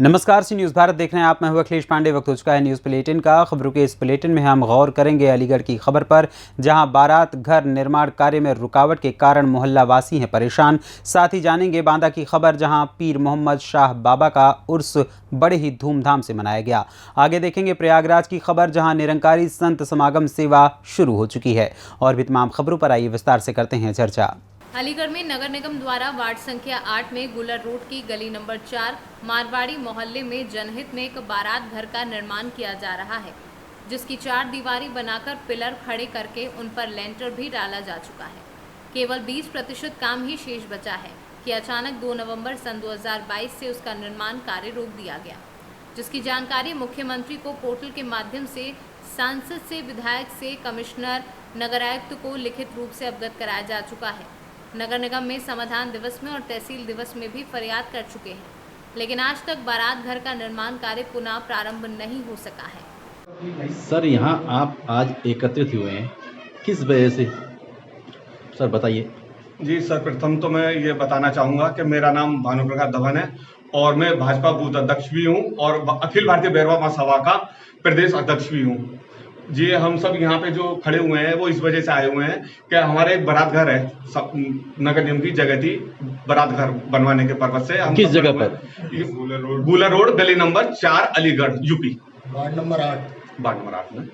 नमस्कार, सी न्यूज़ भारत देख रहे हैं आप। मैं हूं अखिलेश पांडे। वक्त हो चुका है न्यूज़ बुलेटिन का। खबरों के इस बुलेटिन में हम गौर करेंगे अलीगढ़ की खबर पर, जहां बारात घर निर्माण कार्य में रुकावट के कारण मोहल्ला वासी हैं परेशान। साथ ही जानेंगे बांदा की खबर, जहां पीर मोहम्मद शाह बाबा का उर्स बड़े ही धूमधाम से मनाया गया। आगे देखेंगे प्रयागराज की खबर, जहाँ निरंकारी संत समागम सेवा शुरू हो चुकी है। और भी तमाम खबरों पर आइए विस्तार से करते हैं चर्चा। अलीगढ़ में नगर निगम द्वारा वार्ड संख्या 8 में गुलर रोड की गली नंबर 4 मारवाड़ी मोहल्ले में जनहित में एक बारात घर का निर्माण किया जा रहा है, जिसकी 4 दीवारी बनाकर पिलर खड़े करके उन पर लेंटर भी डाला जा चुका है। केवल 20% काम ही शेष बचा है कि अचानक 2 नवंबर सन 2022 से उसका निर्माण कार्य रोक दिया गया, जिसकी जानकारी मुख्यमंत्री को पोर्टल के माध्यम से, सांसद से, विधायक से, कमिश्नर, नगर आयुक्त को लिखित रूप से अवगत कराया जा चुका है। नगर निगम में समाधान दिवस में और तहसील दिवस में भी फरियाद कर चुके हैं, लेकिन आज तक बारात घर का निर्माण कार्य पुनः प्रारंभ नहीं हो सका है। सर, यहाँ आप आज एकत्रित हुए हैं, किस वजह से सर बताइए। जी सर, प्रथम तो मैं ये बताना चाहूँगा कि मेरा नाम भानुप्रकाश धवन है और मैं भाजपा बूथ अध्यक्ष भी हूँ और अखिल भारतीय भैरवा महासभा का प्रदेश अध्यक्ष भी हूँ। जी, हम सब यहाँ पे जो खड़े हुए हैं वो इस वजह से आए हुए हैं कि हमारे एक बारात घर है, नगर निगम की जगह थी बारात घर बनवाने के पर्पज से। हम किस जगह पर? गुलर रोड गली number 4 Aligarh UP ward number 8 में।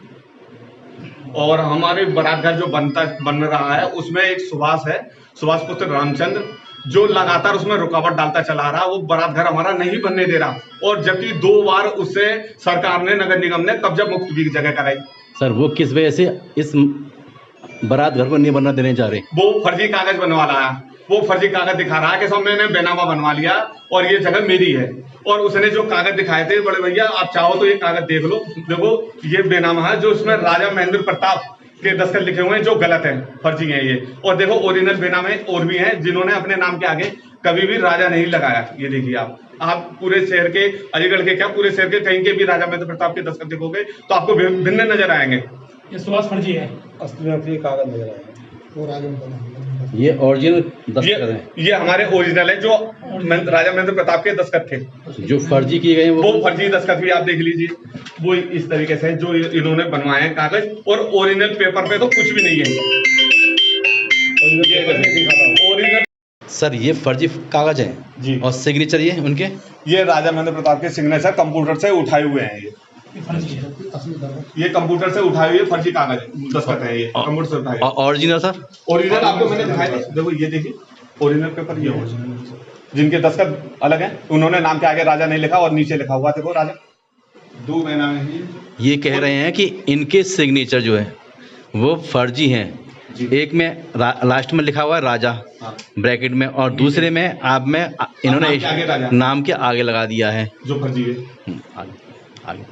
और हमारे बारात घर जो बन रहा है उसमें एक सुभाष पुत्र रामचंद्र, जो लगातार उसमें रुकावट डालता चला रहा, वो बारात घर हमारा नहीं बनने दे रहा। और जबकि 2 बार उससे सरकार ने, नगर निगम ने कब्जा मुक्त भी जगह कराई। सर, वो किस वजह से इस बारात घर पर नहीं बनना देने जा रहे? वो फर्जी कागज बनवा रहा है, वो फर्जी कागज दिखा रहा है कि सब मैंने बेनामा बनवा लिया और ये जगह मेरी है। और उसने जो कागज दिखाए थे, बड़े भैया आप चाहो तो ये कागज देख लो, देखो ये बेनामा है, जो इसमें राजा महेंद्र प्रताप के दस्तखत लिखे हुए हैं, जो गलत है, फर्जी है ये। और देखो ओरिजिनल बेनामे और भी हैं जिन्होंने अपने नाम के आगे कभी भी राजा नहीं लगाया। ये देखिए आप पूरे शहर के, अलीगढ़ के क्या पूरे शहर के कहीं के भी राजा महेंद्र प्रताप के दस्तखत देखोगे तो आपको भिन्न नजर आएंगे। ये सुभाष फर्जी है, असली नकली कागज नजर आएंगे। ये ओरिजिनल दस्तखत है? ये हमारे ओरिजिनल है, जो राजा महेंद्र प्रताप के दस्तखत थे। जो फर्जी किए गए वो फर्जी दस्तखत भी आप देख लीजिए, वो इस तरीके से जो इन्होंने बनवाए हैं कागज, और ओरिजिनल पेपर पे तो कुछ भी नहीं है। ओरिजिनल सर, ये फर्जी कागज हैं जी, और सिग्नेचर ये राजा महेंद्र प्रताप के सिग्नेचर कंप्यूटर से उठाए हुए हैं। ये कंप्यूटर से उठाए हुए फर्जी कागज दस्तखत है, ये कंप्यूटर से उठाए। Original sir? ओरिजिनल आपको मैंने दिखाया था, देखो ये देखिए ओरिजिनल पेपर, ये ओरिजिनल जिनके दस्तखत अलग हैं, उन्होंने नाम के आगे राजा नहीं लिखा और नीचे लिखा हुआ देखो राजा। 2 महीना में ही ये कह रहे हैं कि इनके सिग्नेचर जो है वो फर्जी हैं। एक में लास्ट में लिखा हुआ है राजा ब्रैकेट में, और दूसरे में आप में इन्होंने नाम के आगे लगा दिया है, जो फर्जी है। आगे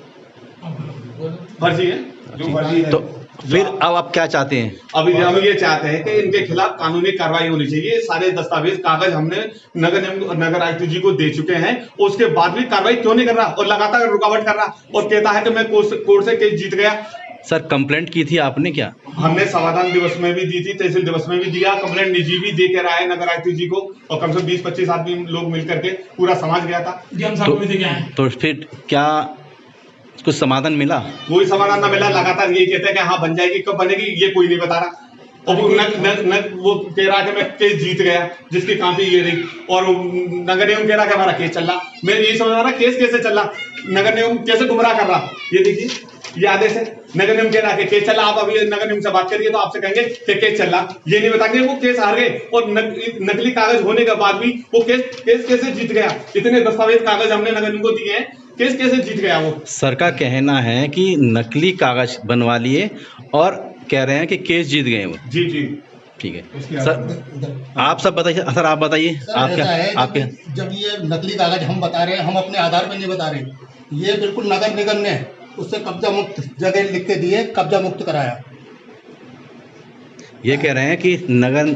फर्जी है, जो फर्जी है। तो फिर अब आप क्या चाहते हैं? अभी हम ये चाहते हैं कि इनके खिलाफ कानूनी कार्रवाई होनी चाहिए। सारे दस्तावेज कागज हमने नगर आयुक्त जी को दे चुके हैं, उसके बाद भी कार्रवाई क्यों नहीं कर रहा और लगातार रुकावट कर रहा और कहता है कि मैं कोर्ट से केस जीत गया। सर, कंप्लेंट की थी आपने क्या? हमने समाधान दिवस में भी दी थी, तहसील दिवस में भी दिया, कंप्लेंट निजी भी दे के रहा है नगर आयुक्त जी को, और कम से कम 20-25 आदमी लोग मिल करके पूरा समाज गया था। तो फिर क्या कुछ समाधान मिला? कोई समाधान ना मिला। लगातार यही कहते हैं कि हाँ बन जाएगी, कब बनेगी ये कोई नहीं बता रहा। और वो कह रहा कि मैं केस जीत गया, जिसकी कापी ये रही, और नगर निगम कह रहा कि हमारा केस चल रहा। मैं यही समझ रहा केस कैसे चल रहा, नगर निगम कैसे गुमराह कर रहा। ये देखिए ये आदेश है, नगर निगम कह रहा है कि केस चल रहा। आप अभी नगर निगम से बात करिए तो आपसे कहेंगे कि केस चल रहा, ये नहीं बताएंगे वो केस हार गए और नकली कागज होने के बाद भी वो केस कैसे जीत गया। इतने दस्तावेज कागज हमने नगर निगम को दिए हैं, केस कैसे जीत गया वो। सर का कहना है कि नकली कागज बनवा लिए और कह रहे हैं कि केस जीत गए वो। जी ठीक है सर, आप सब बताइए। सर आप बताइए, आपके जब ये नकली कागज हम बता रहे हैं, हम अपने आधार पर नहीं बता रहे, ये बिल्कुल नगर निगम ने उससे कब्जा मुक्त जगह लिख के दिए, कब्जा मुक्त कराया। ये कह रहे हैं कि नगर,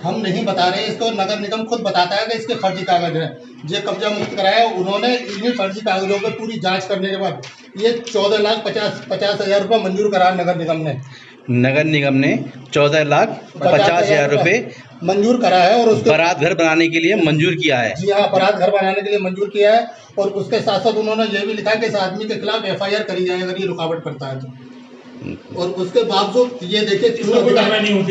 हम नहीं बता रहे, इसको नगर निगम खुद बताता है कि इसके फर्जी कागज है, ये कब्जा मुक्त कराया उन्होंने। इन्हीं फर्जी कागजों पर पूरी जांच करने के बाद ये 14,50,000 रुपये मंजूर करा नगर निगम ने। नगर निगम ने 14,50,000 रुपये मंजूर करा है और उसके बारात घर बनाने के लिए मंजूर किया है। जी हाँ, बारात घर बनाने के लिए मंजूर किया है और उसके साथ साथ उन्होंने ये भी लिखा है कि इस आदमी के खिलाफ FIR करी जाए अगर ये रुकावट करता है तो। और उसके बावजूद ये देखिए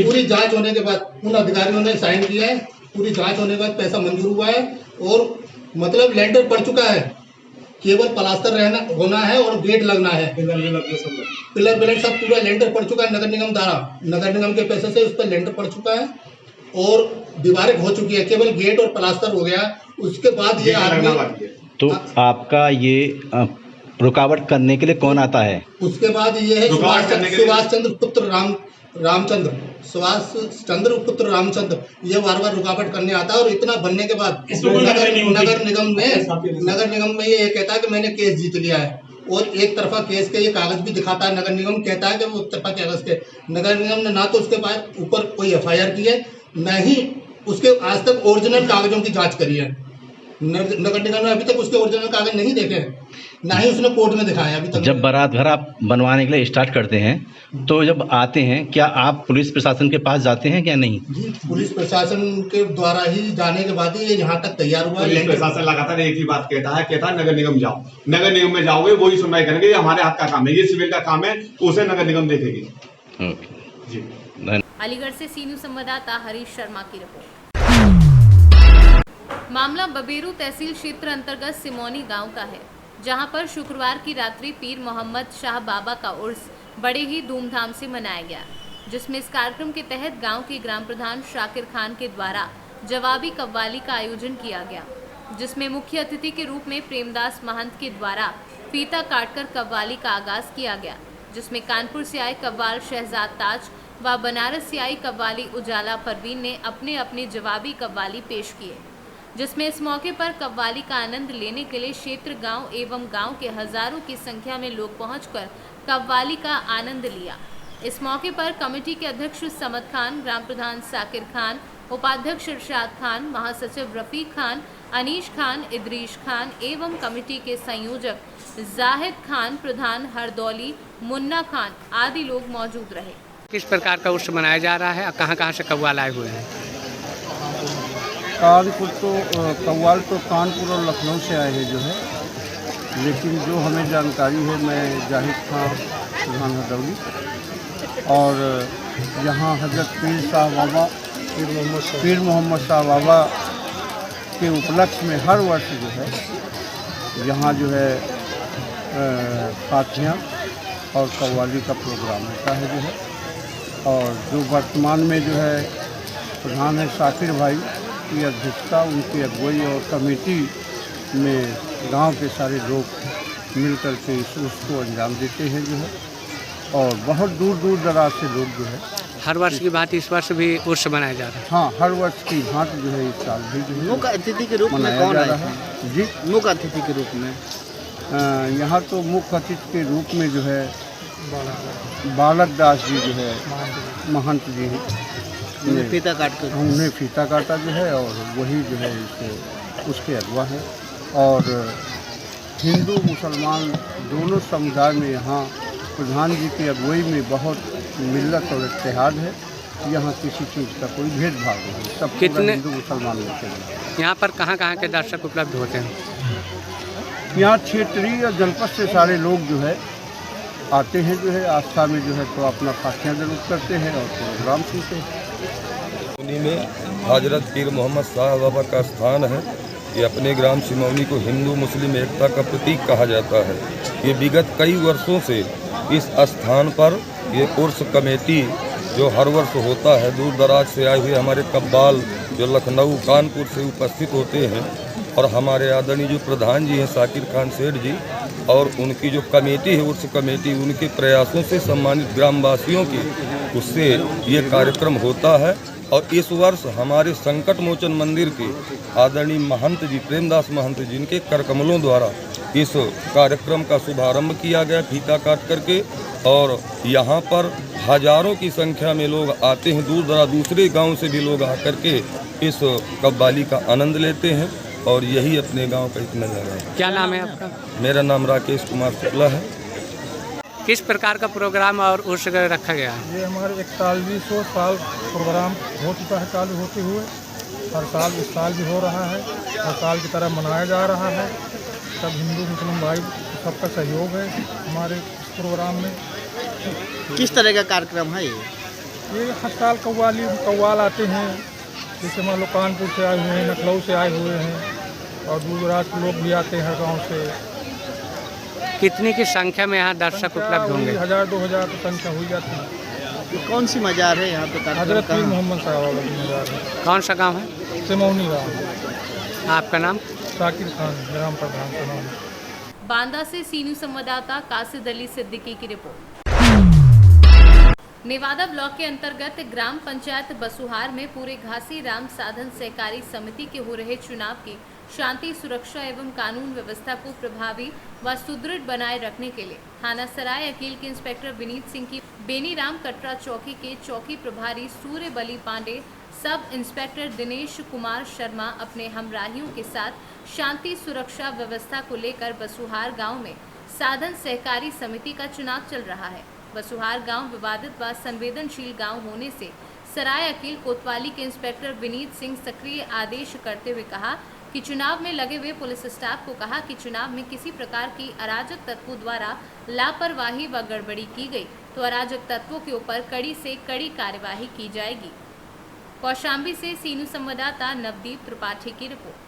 पूरी जांच होने के बाद उन अधिकारियों ने साइन किया है, पूरी जांच होने के बाद पैसा मंजूर हुआ है और मतलब लेंटर पड़ चुका है, केवल प्लास्टर रहना होना है और गेट लगना है, पिलर विलर सब पूरा लेंटर पड़ चुका है नगर निगम द्वारा, नगर निगम के पैसे से उस पर लेंटर पड़ चुका है और दीवारें हो चुकी है, केवल गेट और प्लास्टर हो गया। उसके बाद ये आदमी तो आपका ये रुकावट करने के लिए कौन आता है? उसके बाद ये है सुभाष चंद्र पुत्र रामचंद्र, ये बार बार रुकावट करने आता है और इतना बनने के बाद नगर निगम में ये कहता है कि मैंने केस जीत लिया है और एक तरफा केस के ये कागज भी दिखाता है नगर निगम, कहता है कि वो एक तरफा कागज के नगर निगम ने ना तो उसके पास ऊपर कोई FIR की है, न ही उसके आज तक ओरिजिनल कागजों की जांच करी है। नगर निगम ने अभी तक उसके ओरिजिनल कागज नहीं देखे हैं, ना ही उसने कोर्ट में दिखाया अभी तक। जब बारात घर आप बनवाने के लिए स्टार्ट करते हैं तो जब आते हैं क्या आप पुलिस प्रशासन के पास जाते हैं क्या नहीं? जी, पुलिस प्रशासन के द्वारा ही जाने के बाद ही ये यहाँ तक तैयार हुआ है। पुलिस प्रशासन लगातार एक ही बात कहता है नगर निगम जाओ, नगर निगम में जाओगे वही सुनवाई करेंगे, ये हमारे हाथ का काम है, ये सिविल का काम है, उसे नगर निगम देखेगी। जी। अलीगढ़ से सी न्यूज़ संवाददाता हरीश शर्मा की रिपोर्ट। मामला बबेरू तहसील क्षेत्र अंतर्गत सिमोनी गांव का है, जहां पर शुक्रवार की रात्रि पीर मोहम्मद शाह बाबा का उर्स बड़े ही धूमधाम से मनाया गया, जिसमें इस कार्यक्रम के तहत गांव के ग्राम प्रधान शाकिर खान के द्वारा जवाबी कव्वाली का आयोजन किया गया, जिसमें मुख्य अतिथि के रूप में प्रेमदास महंत के द्वारा फीता काटकर कव्वाली का आगाज किया गया, जिसमें कानपुर से आए कव्वाल शहजाद ताज व बनारस से आई कव्वाली उजाला परवीन ने अपने अपने जवाबी कव्वाली पेश किए, जिसमें इस मौके पर कव्वाली का आनंद लेने के लिए क्षेत्र गांव एवं गांव के हजारों की संख्या में लोग पहुंचकर कव्वाली का आनंद लिया। इस मौके पर कमेटी के अध्यक्ष समद खान, ग्राम प्रधान साकिर खान, उपाध्यक्ष इरशाद खान, महासचिव रफीक खान, अनीश खान, इदरीश खान एवं कमेटी के संयोजक जाहिद खान, प्रधान हरदौली, मुन्ना खान आदि लोग मौजूद रहे। किस प्रकार का उत्सव मनाया जा रहा है और कहाँ से कव्वाल आए हुए हैं? कव्वाल तो कानपुर और लखनऊ से आए हैं जो है, लेकिन जो हमें जानकारी है, मैं जाहिद खान, प्रधान हरदौली, और यहाँ हजरत पीर मोहम्मद शाह बाबा के उपलक्ष्य में हर वर्ष जो है यहाँ जो है फातिहा और कव्वाली का प्रोग्राम होता है जो है, और जो वर्तमान में जो है प्रधान है शाकिर भाई की अध्यक्षता, उनकी अगुवाई और कमेटी में गांव के सारे लोग मिलकर के उसको अंजाम देते हैं जो है, और बहुत दूर दूर दराज से लोग जो है हर वर्ष की बात इस वर्ष भी उर्स मनाया जा रहा है। हाँ, हर वर्ष की भांति जो है इस साल भी जो है मुख्य अतिथि के रूप में कौन आया है? जी, मुख्य अतिथि के रूप में यहाँ तो मुख्य अतिथि के रूप में जो है बालक दास जी जो है महंत जी हैं, उन्हें फीता काटा जो है, और वही जो है उसके अगवा है। और हिंदू मुसलमान दोनों समुदाय में यहाँ प्रधान जी की अगुवाई में बहुत मिल्लत और इत्तेहाद है, यहाँ किसी चीज़ का कोई भेदभाव नहीं, सब कितने हिंदू मुसलमान होते हैं। यहाँ पर कहाँ के दर्शक उपलब्ध होते हैं? यहाँ क्षेत्रीय और जनपद से सारे लोग जो है आते हैं जो है, आस्था में जो है तो अपना फातिहा जरूर करते हैं और प्रोग्राम सुनते हैं। सिमौनी में हजरत पीर मोहम्मद शाह बाबा का स्थान है। ये अपने ग्राम सिमौनी को हिंदू मुस्लिम एकता का प्रतीक कहा जाता है। ये विगत कई वर्षों से इस स्थान पर ये उर्स कमेटी जो हर वर्ष होता है, दूर दराज से आए हुए हमारे कव्वाल जो लखनऊ कानपुर से उपस्थित होते हैं, और हमारे आदरणीय जो प्रधान जी हैं साकिर खान सेठ जी, और उनकी जो कमेटी है उर्स कमेटी, उनके प्रयासों से सम्मानित ग्रामवासियों की उससे ये कार्यक्रम होता है। और इस वर्ष हमारे संकट मोचन मंदिर के आदरणीय महंत जी प्रेमदास महंत जी इनके करकमलों द्वारा इस कार्यक्रम का शुभारंभ किया गया फीता काट करके, और यहाँ पर हजारों की संख्या में लोग आते हैं, दूर दराज दूसरे गांव से भी लोग आकर के इस कव्वाली का आनंद लेते हैं, और यही अपने गांव का एक नज़ारा है। क्या नाम है आपका? मेरा नाम राकेश कुमार शुक्ला है। किस प्रकार का प्रोग्राम और उस जगह रखा गया है? ये हमारे 4100 साल प्रोग्राम हो चुका है चालू होते हुए। हर साल इस साल भी हो रहा है, हर साल की तरह मनाया जा रहा है। सब हिंदू मुस्लिम भाई सबका सहयोग है हमारे इस प्रोग्राम में। किस तरह का कार्यक्रम है ये? हर साल कव्वाल आते हैं, जैसे मान लो कानपुर से आए हुए हैं, लखनऊ से आए हुए हैं और दूर दराज के लोग भी आते हैं गाँव से। कितनी की संख्या में यहाँ दर्शक उपलब्ध होंगे? 1000-2000 की संख्या हुई जाती है। तो कौन सी मजार है यहाँ पे? हजरत पीर मोहम्मद साहब वाला की मजार है। कौन सा गांव है? सिमौनी गाँव। आपका नाम? शाकिर खान, ग्राम प्रधान सिमौनी। बांदा से सीनू संवाददाता कासिद अली सिद्दीकी की रिपोर्ट। नेवादा ब्लॉक के अंतर्गत ग्राम पंचायत बसुहार में पूरे घासी राम साधन सहकारी समिति के हो रहे चुनाव की शांति, सुरक्षा एवं कानून व्यवस्था को प्रभावी व सुदृढ़ बनाए रखने के लिए थाना सराय अकील के इंस्पेक्टर विनीत सिंह की बेनीराम कटरा चौकी के चौकी प्रभारी सूर्य बली पांडे, सब इंस्पेक्टर दिनेश कुमार शर्मा अपने हमराहियों के साथ शांति, सुरक्षा व्यवस्था को लेकर बसुहार गाँव में साधन सहकारी समिति का चुनाव चल रहा है। बसुहार गांव विवादित व संवेदनशील गांव होने से सराय अकील कोतवाली के इंस्पेक्टर विनीत सिंह सक्रिय आदेश करते हुए कहा कि चुनाव में लगे हुए पुलिस स्टाफ को कहा कि चुनाव में किसी प्रकार की अराजक तत्वों द्वारा लापरवाही व गड़बड़ी की गई तो अराजक तत्वों के ऊपर कड़ी से कड़ी कार्यवाही की जाएगी। कौशाम्बी से सीनू संवाददाता नवदीप त्रिपाठी की रिपोर्ट।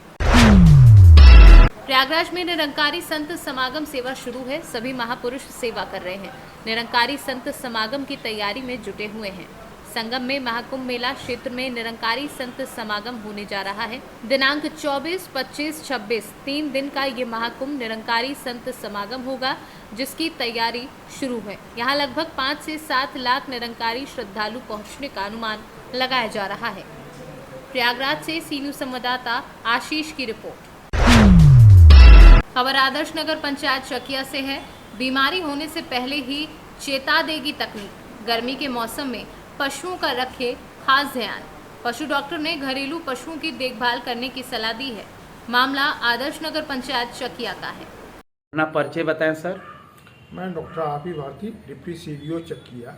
प्रयागराज में निरंकारी संत समागम सेवा शुरू है। सभी महापुरुष सेवा कर रहे हैं। निरंकारी संत समागम की तैयारी में जुटे हुए हैं। संगम में महाकुंभ मेला क्षेत्र में निरंकारी संत समागम होने जा रहा है। दिनांक 24, 25, 26 3 दिन का ये महाकुंभ निरंकारी संत समागम होगा, जिसकी तैयारी शुरू है। यहाँ लगभग 5 से 7 लाख निरंकारी श्रद्धालु पहुँचने का अनुमान लगाया जा रहा है। प्रयागराज से सीनू संवाददाता आशीष की रिपोर्ट। खबर आदर्श नगर पंचायत चकिया से है। बीमारी होने से पहले ही चेता देगी तकनीक। गर्मी के मौसम में पशुओं का रखे खास ध्यान। पशु डॉक्टर ने घरेलू पशुओं की देखभाल करने की सलाह दी है। मामला आदर्श नगर पंचायत चकिया का है। अपना परिचय बताएं सर। मैं डॉक्टर आपी भारती, डिप्टी CBO चकिया,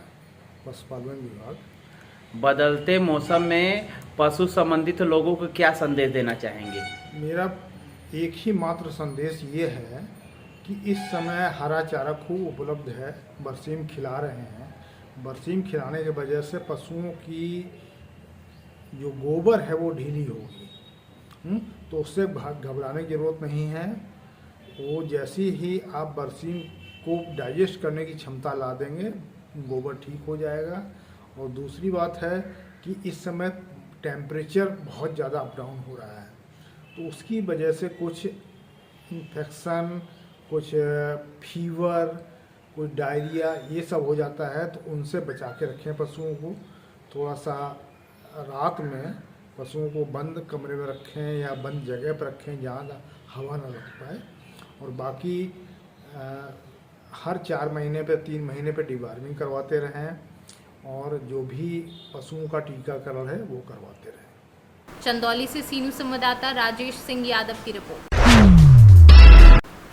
पशुपालन विभाग। बदलते मौसम में पशु संबंधित लोगों को क्या संदेश देना चाहेंगे? मेरा एक ही मात्र संदेश ये है कि इस समय हरा चारा खूब उपलब्ध है। बरसीम खिला रहे हैं। बरसीम खिलाने की वजह से पशुओं की जो गोबर है वो ढीली होगी, तो उससे घबराने की ज़रूरत नहीं है। वो जैसे ही आप बरसीम को डाइजेस्ट करने की क्षमता ला देंगे, गोबर ठीक हो जाएगा। और दूसरी बात है कि इस समय टेम्परेचर बहुत ज़्यादा अप डाउन हो रहा है, तो उसकी वजह से कुछ इन्फेक्शन, कुछ फीवर, कुछ डायरिया, ये सब हो जाता है। तो उनसे बचा के रखें पशुओं को। थोड़ा सा रात में पशुओं को बंद कमरे में रखें या बंद जगह पर रखें जहाँ हवा ना लग पाए। और बाकी हर 4 महीने पे 3 महीने पे डिवार्मिंग करवाते रहें और जो भी पशुओं का टीकाकरण है वो करवाते रहें। चंदौली से सीनू संवाददाता राजेश सिंह यादव की रिपोर्ट।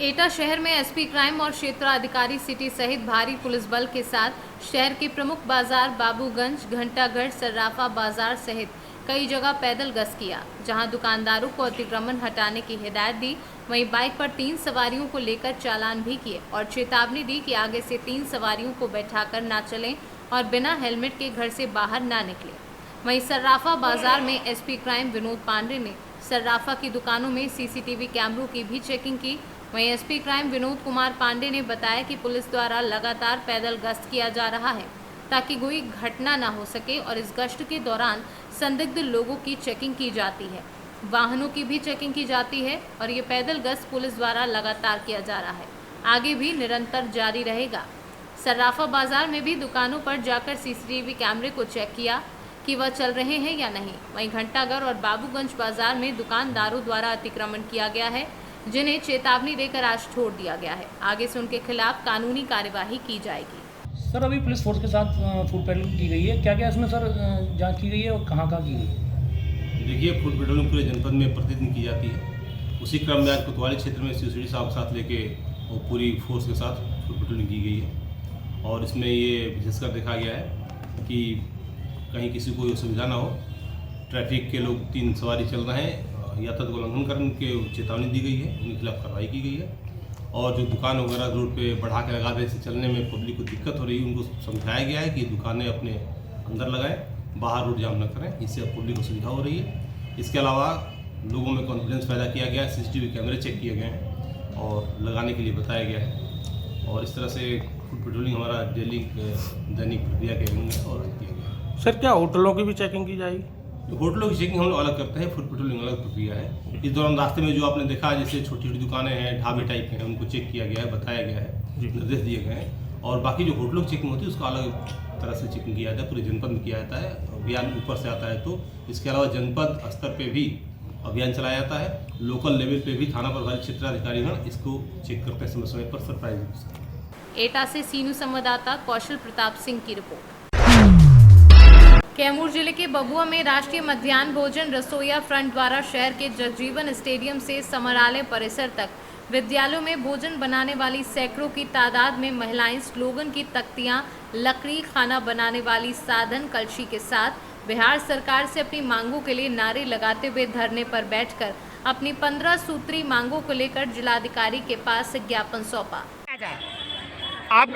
एटा शहर में एसपी क्राइम और क्षेत्राधिकारी सिटी सहित भारी पुलिस बल के साथ शहर के प्रमुख बाजार बाबूगंज, घंटागढ़, सर्राफा बाजार सहित कई जगह पैदल गश्त किया, जहां दुकानदारों को अतिक्रमण हटाने की हिदायत दी। वहीं बाइक पर 3 सवारियों को लेकर चालान भी किए और चेतावनी दी कि आगे से 3 सवारियों को बैठाकर ना चलें और बिना हेलमेट के घर से बाहर ना निकलें। वहीं सर्राफा बाजार में एसपी क्राइम विनोद पांडे ने सर्राफा की दुकानों में सीसीटीवी कैमरों की भी चेकिंग की। वहीं एसपी क्राइम विनोद कुमार पांडे ने बताया कि पुलिस द्वारा लगातार पैदल गश्त किया जा रहा है ताकि कोई घटना ना हो सके और इस गश्त के दौरान संदिग्ध लोगों की चेकिंग की जाती है, वाहनों की भी चेकिंग की जाती है और ये पैदल गश्त पुलिस द्वारा लगातार किया जा रहा है, आगे भी निरंतर जारी रहेगा। सर्राफा बाजार में भी दुकानों पर जाकर सीसीटीवी कैमरे को चेक किया कि वह चल रहे हैं या नहीं। वहीं घंटागढ़ और बाबूगंज बाजार में दुकानदारों द्वारा अतिक्रमण किया गया है, जिन्हें चेतावनी देकर आज छोड़ दिया गया है। आगे से उनके खिलाफ कानूनी कार्यवाही की जाएगी। सर अभी पुलिस फोर्स के साथ फूड पेट्रोलिंग की गई है, क्या क्या इसमें सर जांच की गई है और कहाँ की गई है? देखिए, फूड पेट्रोलिंग पूरे जनपद में प्रतिदिन की जाती है। उसी क्रम में आज कोतवाली क्षेत्र में CCD साहब के साथ लेके और पूरी फोर्स के साथ फूड पेट्रोलिंग की गई है। और इसमें ये विशेषकर देखा गया है कि कहीं किसी को असुविधा ना हो। ट्रैफिक के लोग 3 सवारी चल रहे हैं, यातायात को उल्लंघन करने के चेतावनी दी गई है, उनके खिलाफ कार्रवाई की गई है। और जो दुकान वगैरह रोड पे बढ़ा के लगा देने से चलने में पब्लिक को दिक्कत हो रही है, उनको समझाया गया है कि दुकानें अपने अंदर लगाएं, बाहर रोड जाम न करें, इससे पब्लिक को सुविधा हो रही है। इसके अलावा लोगों में कॉन्फिडेंस पैदा किया गया है, CCTV कैमरे चेक किए गए हैं और लगाने के लिए बताया गया है। और इस तरह से फूड पेट्रोलिंग हमारा डेली दैनिक प्रक्रिया के अंग और किया गया। सर क्या होटलों की भी चेकिंग की जाएगी? होटलों की चेकिंग हम लोग अलग करते हैं, फूड पेट्रोलिंग अलग प्रक्रिया है। इस दौरान रास्ते में जो आपने देखा, जैसे छोटी छोटी दुकानें हैं, ढाबे टाइप के हैं, उनको चेक किया गया है, बताया गया है, निर्देश दिए गए हैं। और बाकी जो होटलों की चेकिंग होती है उसका अलग तरह से चेकिंग किया जाता है, पूरे जनपद में किया जाता है। अभियान ऊपर से आता है तो इसके अलावा जनपद स्तर पर भी अभियान चलाया जाता है। लोकल लेवल पे भी थाना प्रभारी क्षेत्राधिकारीगण इसको चेक करते हैं समय समय पर। सरप्राइज। एटा से सीनू संवाददाता कौशल प्रताप सिंह की रिपोर्ट। कैमूर जिले के बबुआ में राष्ट्रीय मध्याह्न भोजन रसोईया फ्रंट द्वारा शहर के जगजीवन स्टेडियम से समरालय परिसर तक विद्यालयों में भोजन बनाने वाली सैकड़ों की तादाद में महिलाएं स्लोगन की तख्तियां, लकड़ी, खाना बनाने वाली साधन, कलशी के साथ बिहार सरकार से अपनी मांगों के लिए नारे लगाते हुए धरने पर बैठकर अपनी 15 सूत्री मांगों को लेकर जिलाधिकारी के पास ज्ञापन सौंपा। आप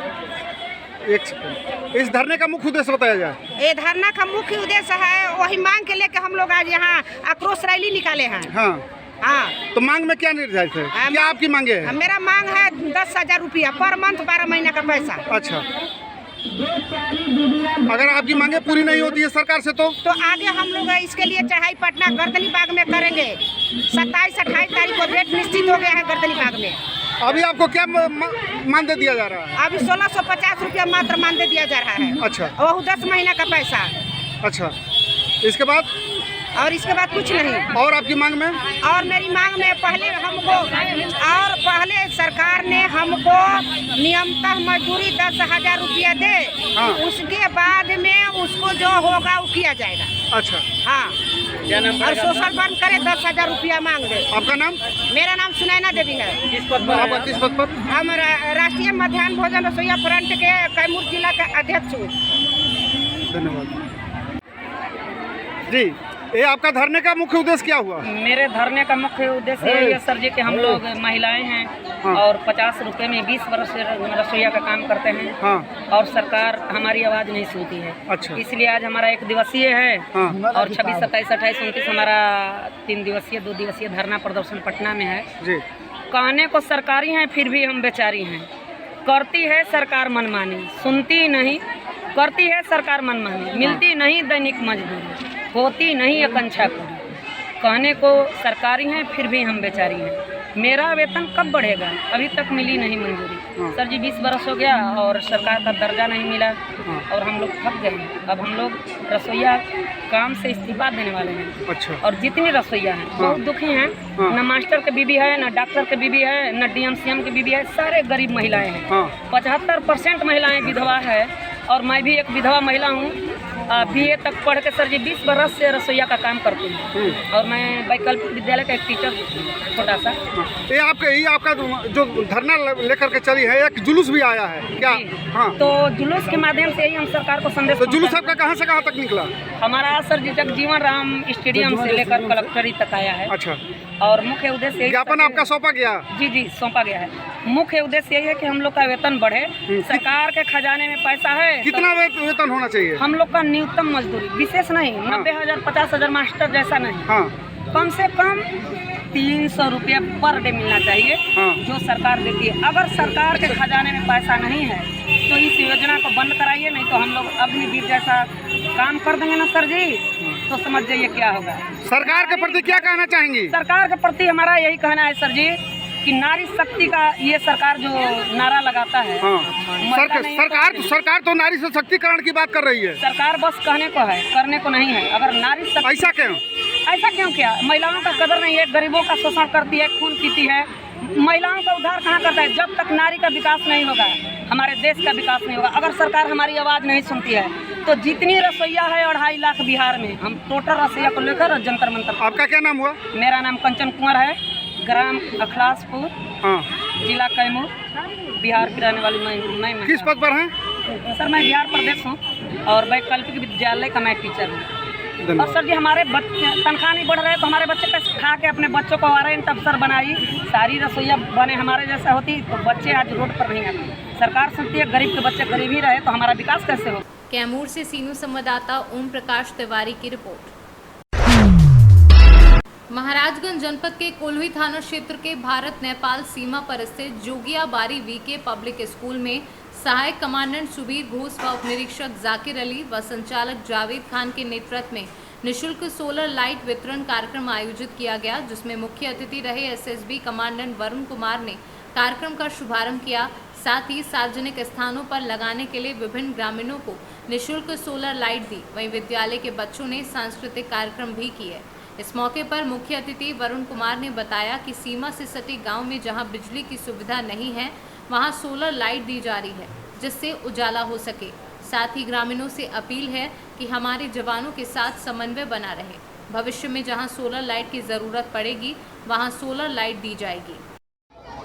एक सेकंड, इस धरने का मुख्य उद्देश्य बताया जाए। ये धरना का मुख्य उद्देश्य है वही मांग के लेकर हम लोग आज यहाँ आक्रोश रैली निकाले हैं। हाँ हाँ, तो मांग में क्या निर्धारित है? क्या आपकी मांगे है? मेरा मांग है 10,000 रुपया पर मंथ, 12 महीने का पैसा। अच्छा, अगर आपकी मांगे पूरी नहीं होती है सरकार से तो आगे हम लोग इसके लिए चढ़ाई पटना गर्दनी बाग में करेंगे। 27-28 तारीख को डेट निश्चित हो गया है गर्दनी बाग में। अभी आपको क्या मानदेय दिया जा रहा है? अभी 1650 रुपया मात्र मानदेय दिया जा रहा है। अच्छा, वो 10 महीने का पैसा। अच्छा, इसके बाद? और इसके बाद कुछ नहीं। और आपकी मांग में? और मेरी मांग में पहले सरकार ने हमको नियमतः मजदूरी 10,000 रुपया दे। हाँ। उसके बाद में उसको जो होगा वो किया जाएगा। अच्छा, हाँ, और सोशल बंद करे 10,000 रुपया मांग दे। आपका नाम? मेरा नाम सुनैना देवी है। किस पद पर? आप किस पद पर? हम राष्ट्रीय मध्याह्न भोजन रसोईया फ्रंट के कैमूर जिला का अध्यक्ष हूँ। धन्यवाद जी। ये आपका धरने का मुख्य उद्देश्य क्या हुआ? मेरे धरने का मुख्य उद्देश्य यही है सर जी कि हम लोग महिलाएं हैं। हाँ। और 50 रुपए में 20 वर्ष से रसोईया का काम करते हैं। हाँ। और सरकार हमारी आवाज़ नहीं सुनती है। अच्छा। इसलिए आज हमारा 1 दिवसीय है। हाँ। और 26, 27, 28, 29 हमारा 3 दिवसीय 2 दिवसीय धरना प्रदर्शन पटना में है जी। कहने को सरकारी हैं फिर भी हम बेचारी हैं। करती है सरकार मनमानी, सुनती नहीं। करती है सरकार मनमानी, मिलती नहीं दैनिक मजदूरी, होती नहीं आकांक्षा पूरी। कहने को सरकारी हैं फिर भी हम बेचारी हैं। मेरा वेतन कब बढ़ेगा? अभी तक मिली नहीं मंजूरी। हाँ। सर जी 20 बरस हो गया और सरकार का दर्जा नहीं मिला। हाँ। और हम लोग थक गए हैं। अब हम लोग रसोईया काम से इस्तीफा देने वाले हैं। अच्छा। और जितनी रसोईया हैं बहुत दुखी हैं। हाँ। न मास्टर के बीबी है, न डॉक्टर के बीबी है, न DMCM की बीबी है, सारे गरीब महिलाएं हैं। हाँ। 75% महिलाएं विधवा है और मैं भी एक विधवा महिला हूँ। BA तक पढ़ के सर जी 20 बरस से रसोईया का काम करती हूँ। और मैं वैकल्पिक विद्यालय का एक टीचर छोटा सा। ये आपका जो धरना लेकर के चली है, एक जुलूस भी आया है क्या? हाँ। तो जुलूस के माध्यम से ही हम सरकार को संदेश। तो जुलूस आपका कहाँ से कहाँ तक निकला? हमारा सर जी जगजीवन राम स्टेडियम से लेकर कलेक्ट्रेट तक आया है। अच्छा। और मुख्य उद्देश्य ज्ञापन आपका सौंपा गया? जी सौंपा गया है। मुख्य उद्देश्य यही है कि हम लोग का वेतन बढ़े। सरकार के खजाने में पैसा है। कितना वेतन होना चाहिए? हम लोग का न्यूनतम मजदूरी विशेष नहीं। 90,000 50,000 मास्टर जैसा नहीं। हाँ। कम से कम 300 रुपया पर डे मिलना चाहिए। हाँ। जो सरकार देती है। अगर सरकार के खजाने में पैसा नहीं है तो इस योजना को बंद कराइए, नहीं तो हम लोग अग्निवीर जैसा काम कर देंगे ना सर जी, तो समझ जाइए क्या होगा। सरकार के प्रति क्या कहना चाहेंगी? सरकार के प्रति हमारा यही कहना है सर जी कि नारी शक्ति का ये सरकार जो नारा लगाता है। हाँ। सरकार तो नारी सशक्तिकरण की बात कर रही है। सरकार बस कहने को है, करने को नहीं है। अगर नारी ऐसा क्यों? ऐसा क्यों क्या? महिलाओं का कदर नहीं है, गरीबों का शोषण करती है, खून पीती है। महिलाओं का उद्धार कहाँ करता है? जब तक नारी का विकास नहीं होगा हमारे देश का विकास नहीं होगा। अगर सरकार हमारी आवाज़ नहीं सुनती है तो जितनी रसोईया है 2.5 लाख बिहार में, हम टोटल रसोईया को लेकर जंतर मंतर। आपका क्या नाम हुआ? मेरा नाम कंचन कुंवर है, ग्राम अखलासपुर, जिला कैमूर, बिहार की रहने वाली मैं। किस पद पर हैं? सर मैं बिहार प्रदेश हूँ और वैकल्पिक विद्यालय का मैं टीचर हूँ। और सर जी हमारे तनख्वाह नहीं बढ़ रहे तो हमारे बच्चे कैसे खा के अपने बच्चों को वारंट अफसर बनाई, सारी रसोईया बने हमारे जैसा होती तो बच्चे आज रोड पर नहीं आते। सरकार सोचती है गरीब के बच्चे गरीब ही रहे तो हमारा विकास कैसे हो। कैमूर से सीनू संवाददाता ओम प्रकाश तिवारी की रिपोर्ट। महाराजगंज जनपद के कोल्हुई थाना क्षेत्र के भारत नेपाल सीमा पर स्थित जोगियाबारी वीके पब्लिक स्कूल में सहायक कमांडेंट सुबीर घोष व उप निरीक्षक जाकिर अली व संचालक जावेद खान के नेतृत्व में निशुल्क सोलर लाइट वितरण कार्यक्रम आयोजित किया गया, जिसमें मुख्य अतिथि रहे एसएसबी कमांडेंट वरुण कुमार ने कार्यक्रम का शुभारंभ किया। साथ ही सार्वजनिक स्थानों पर लगाने के लिए विभिन्न ग्रामीणों को निशुल्क सोलर लाइट दी। वहीं विद्यालय के बच्चों ने सांस्कृतिक कार्यक्रम भी किए। इस मौके पर मुख्य अतिथि वरुण कुमार ने बताया कि सीमा से सटे गांव में जहां बिजली की सुविधा नहीं है वहां सोलर लाइट दी जा रही है, जिससे उजाला हो सके। साथ ही ग्रामीणों से अपील है कि हमारे जवानों के साथ समन्वय बना रहे। भविष्य में जहां सोलर लाइट की ज़रूरत पड़ेगी वहां सोलर लाइट दी जाएगी।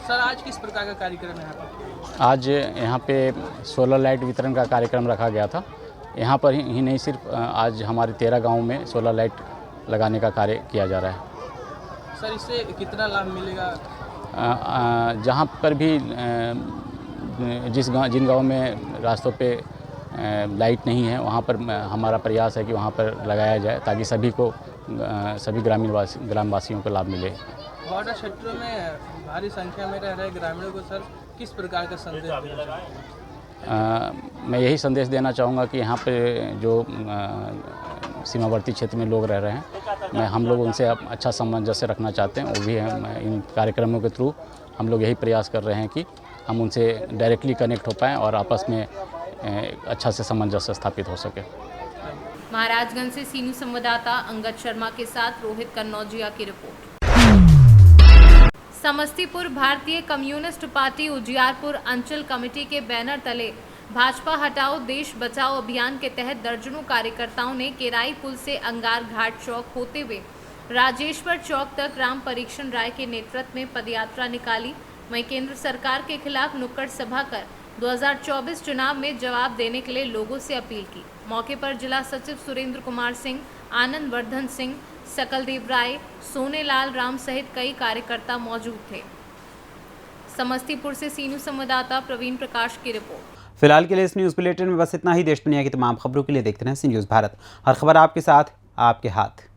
सर आज किस प्रकार का कार्यक्रम है यहाँ पर? आज यहाँ पे सोलर लाइट वितरण का कार्यक्रम रखा गया था। यहाँ पर ही नहीं सिर्फ आज हमारे 13 गाँव में सोलर लाइट लगाने का कार्य किया जा रहा है। सर इससे कितना लाभ मिलेगा? जहाँ पर भी जिन गाँव में रास्तों पे लाइट नहीं है वहाँ पर हमारा प्रयास है कि वहाँ पर लगाया जाए ताकि सभी ग्रामवासियों को लाभ मिले। बॉर्डर क्षेत्रों में भारी संख्या में रह रहे ग्रामीणों को सर किस प्रकार का संदेश देना चाहिए? मैं यही संदेश देना चाहूँगा कि यहाँ पे जो सीमावर्ती क्षेत्र में लोग रह रहे हैं, हम लोग उनसे अच्छा सामंजस्य रखना चाहते हैं। वो भी हम इन कार्यक्रमों के थ्रू हम लोग यही प्रयास कर रहे हैं कि हम उनसे डायरेक्टली कनेक्ट हो पाएँ और आपस में अच्छा से सामंजस्य स्थापित हो सके। महाराजगंज से सीनू संवाददाता अंगद शर्मा के साथ रोहित कन्नौजिया की रिपोर्ट। समस्तीपुर भारतीय कम्युनिस्ट पार्टी उजियारपुर अंचल कमेटी के बैनर तले भाजपा हटाओ देश बचाओ अभियान के तहत दर्जनों कार्यकर्ताओं ने केराई पुल से अंगार घाट चौक होते हुए राजेश्वर चौक तक राम परीक्षण राय के नेतृत्व में पदयात्रा निकाली। वहीं केंद्र सरकार के खिलाफ नुक्कड़ सभा कर 2024 चुनाव में जवाब देने के लिए लोगों से अपील की। मौके पर जिला सचिव सुरेंद्र कुमार सिंह, आनंद वर्धन सिंह, सकलदेव राय, सोनेलाल राम सहित कई कार्यकर्ता मौजूद थे। समस्तीपुर से सीनू संवाददाता प्रवीण प्रकाश की रिपोर्ट। फिलहाल के लिए इस न्यूज़ बुलेटिन में बस इतना ही। देश दुनिया की तमाम खबरों के लिए देखते रहें सी न्यूज़ भारत। हर खबर आपके साथ, आपके हाथ।